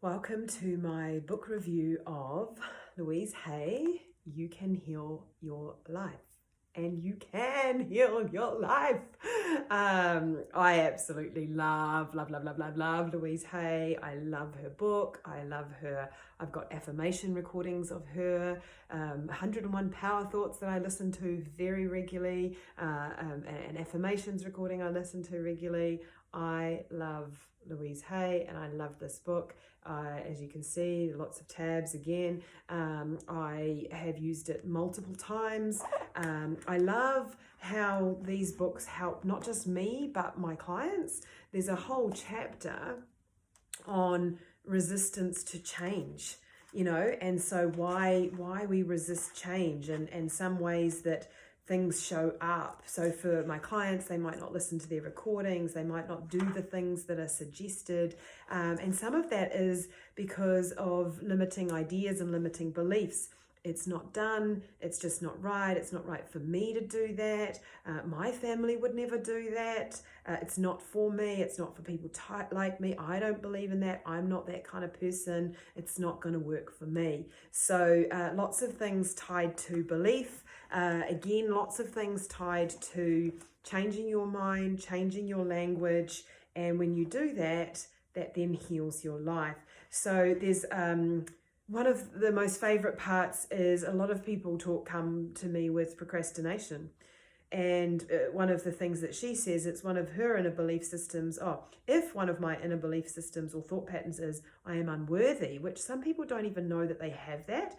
Welcome to my book review of Louise Hay, You Can Heal Your Life. And you can heal your life. I absolutely love Louise Hay. I love her book. I love her. I've got affirmation recordings of her, 101 Power Thoughts that I listen to very regularly, an affirmations recording I listen to regularly. I love Louise Hay and I love this book. As you can see, lots of tabs again. I have used it multiple times. I love how these books help not just me, but my clients. There's a whole chapter on resistance to change, and so why we resist change and some ways that things show up. So for my clients, they might not listen to their recordings, they might not do the things that are suggested, and some of that is because of limiting ideas and limiting beliefs. It's not done, it's just not right, it's not right for me to do that, my family would never do that, it's not for me, it's not for people like me, I don't believe in that, I'm not that kind of person, it's not going to work for me. So lots of things tied to belief, again, lots of things tied to changing your mind, changing your language, and when you do that, that then heals your life. So there's one of the most favorite parts is a lot of people come to me with procrastination. And one of the things that she says, it's one of her inner belief systems. If one of my inner belief systems or thought patterns is I am unworthy, which some people don't even know that they have that,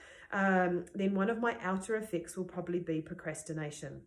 then one of my outer effects will probably be procrastination.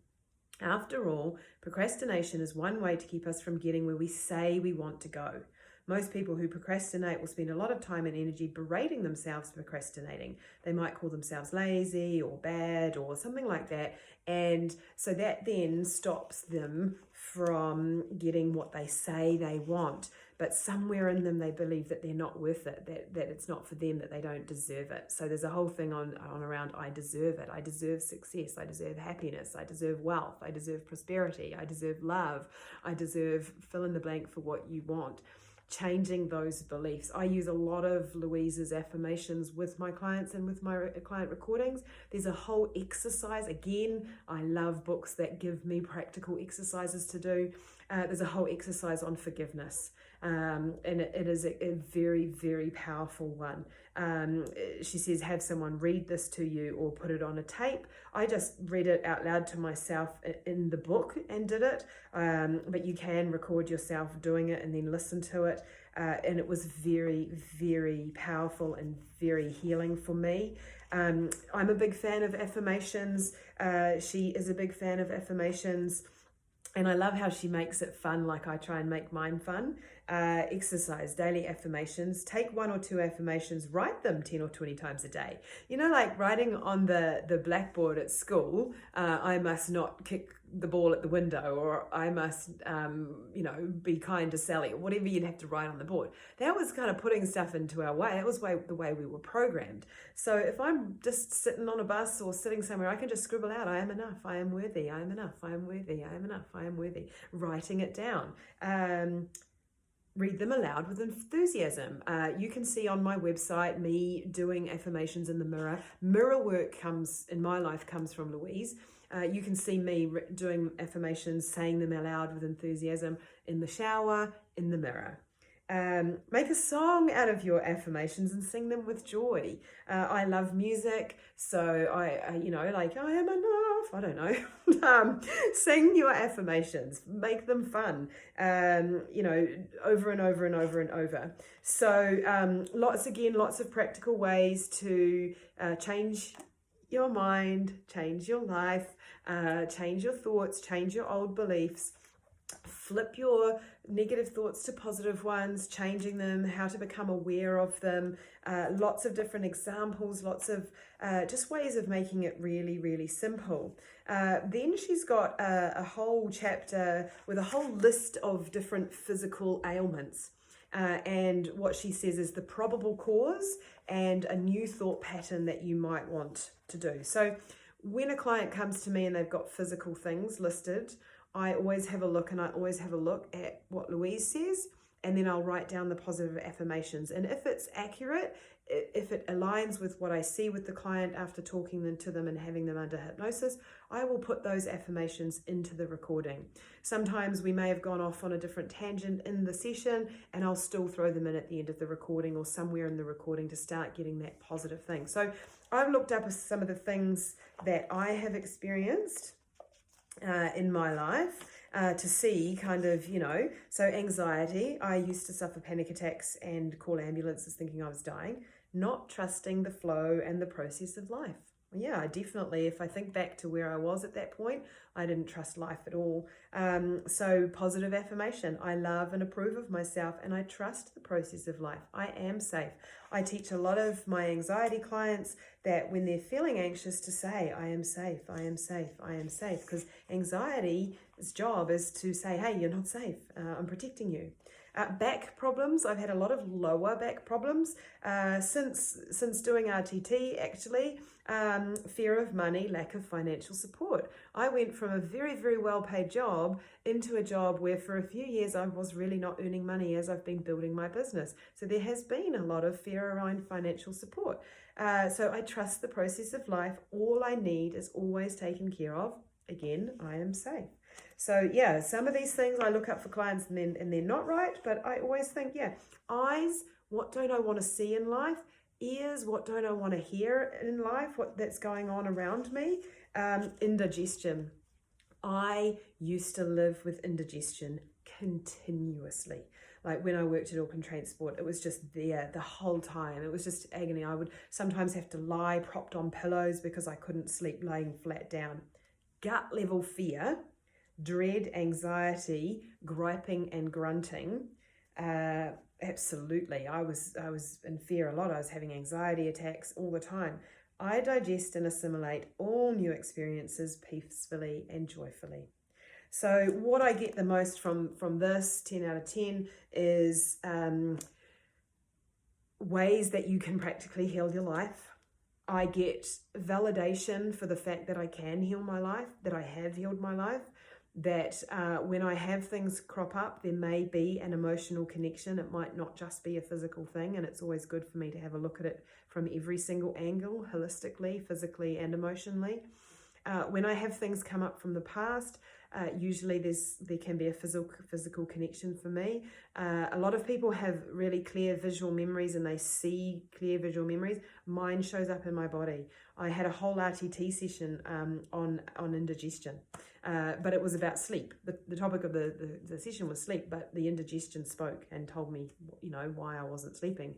After all, procrastination is one way to keep us from getting where we say we want to go. Most people who procrastinate will spend a lot of time and energy berating themselves for procrastinating. They might call themselves lazy or bad or something like that. And so that then stops them from getting what they say they want. But somewhere in them, they believe that they're not worth it, that it's not for them, that they don't deserve it. So there's a whole thing on around, I deserve it. I deserve success. I deserve happiness. I deserve wealth. I deserve prosperity. I deserve love. I deserve fill in the blank for what you want. Changing those beliefs. I use a lot of Louise's affirmations with my clients and with my client recordings. There's a whole exercise. Again, I love books that give me practical exercises to do. There's a whole exercise on forgiveness. And it is a very, very powerful one. She says, have someone read this to you or put it on a tape. I just read it out loud to myself in the book and did it. But you can record yourself doing it and then listen to it. And it was very, very powerful and very healing for me. I'm a big fan of affirmations. She is a big fan of affirmations. And I love how she makes it fun, like I try and make mine fun. Exercise, daily affirmations. Take 1 or 2 affirmations, write them 10 or 20 times a day. Like writing on the blackboard at school, I must not kick the ball at the window, or I must, be kind to Sally, or whatever you'd have to write on the board. That was kind of putting stuff into our way. That was the way we were programmed. So if I'm just sitting on a bus or sitting somewhere, I can just scribble out, I am enough, I am worthy, I am enough, I am worthy, I am enough, I am worthy. Writing it down. Read them aloud with enthusiasm. You can see on my website me doing affirmations in the mirror. Mirror work comes from Louise. You can see me doing affirmations, saying them aloud with enthusiasm in the shower, in the mirror. Make a song out of your affirmations and sing them with joy. I love music, so I I am enough. I don't know. Sing your affirmations, make them fun. Over and over and over and over. So lots of practical ways to change your mind, change your life, change your thoughts, change your old beliefs. Flip your negative thoughts to positive ones, changing them, how to become aware of them, lots of different examples, lots of just ways of making it really, really simple. Then she's got a whole chapter with a whole list of different physical ailments. And what she says is the probable cause and a new thought pattern that you might want to do. So when a client comes to me and they've got physical things listed, I always have a look at what Louise says and then I'll write down the positive affirmations. And if it's accurate, if it aligns with what I see with the client after talking to them and having them under hypnosis, I will put those affirmations into the recording. Sometimes we may have gone off on a different tangent in the session, and I'll still throw them in at the end of the recording or somewhere in the recording to start getting that positive thing. So I've looked up some of the things that I have experienced in my life to see kind of, so anxiety. I used to suffer panic attacks and call ambulances thinking I was dying, not trusting the flow and the process of life. Yeah, definitely. If I think back to where I was at that point, I didn't trust life at all. So positive affirmation. I love and approve of myself, and I trust the process of life. I am safe. I teach a lot of my anxiety clients that when they're feeling anxious to say, I am safe, I am safe, I am safe. Because anxiety's job is to say, hey, you're not safe. I'm protecting you. Back problems. I've had a lot of lower back problems since doing RTT, actually. Fear of money, lack of financial support. I went from a very, very well-paid job into a job where for a few years I was really not earning money as I've been building my business. So there has been a lot of fear around financial support. So I trust the process of life. All I need is always taken care of. Again, I am safe. So yeah, some of these things I look up for clients and they're not right, but I always think, eyes, what don't I want to see in life? Ears, what don't I want to hear in life? What that's going on around me? Indigestion. I used to live with indigestion continuously. Like when I worked at Auckland Transport, it was just there the whole time. It was just agony. I would sometimes have to lie propped on pillows because I couldn't sleep laying flat down. Gut level fear, dread, anxiety, griping and grunting. Absolutely. I was in fear a lot. I was having anxiety attacks all the time. I digest and assimilate all new experiences peacefully and joyfully. So what I get the most from this 10 out of 10 is ways that you can practically heal your life. I get validation for the fact that I can heal my life, that I have healed my life, that when I have things crop up, there may be an emotional connection. It might not just be a physical thing, and it's always good for me to have a look at it from every single angle, holistically, physically, and emotionally. When I have things come up from the past, usually there can be a physical connection for me. A lot of people have really clear visual memories and they see clear visual memories. Mine shows up in my body. I had a whole RTT session on indigestion, but it was about sleep. The topic of the session was sleep, but the indigestion spoke and told me, why I wasn't sleeping.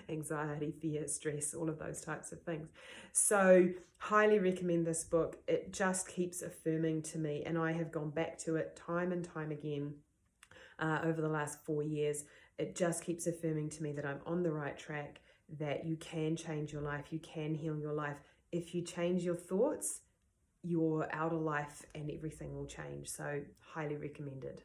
Anxiety, fear, stress, all of those types of things. So highly recommend this book. It just keeps affirming to me, and I have gone back to it time and time again over the last 4 years. It just keeps affirming to me that I'm on the right track, that you can change your life, you can heal your life. If you change your thoughts, your outer life and everything will change. So highly recommended.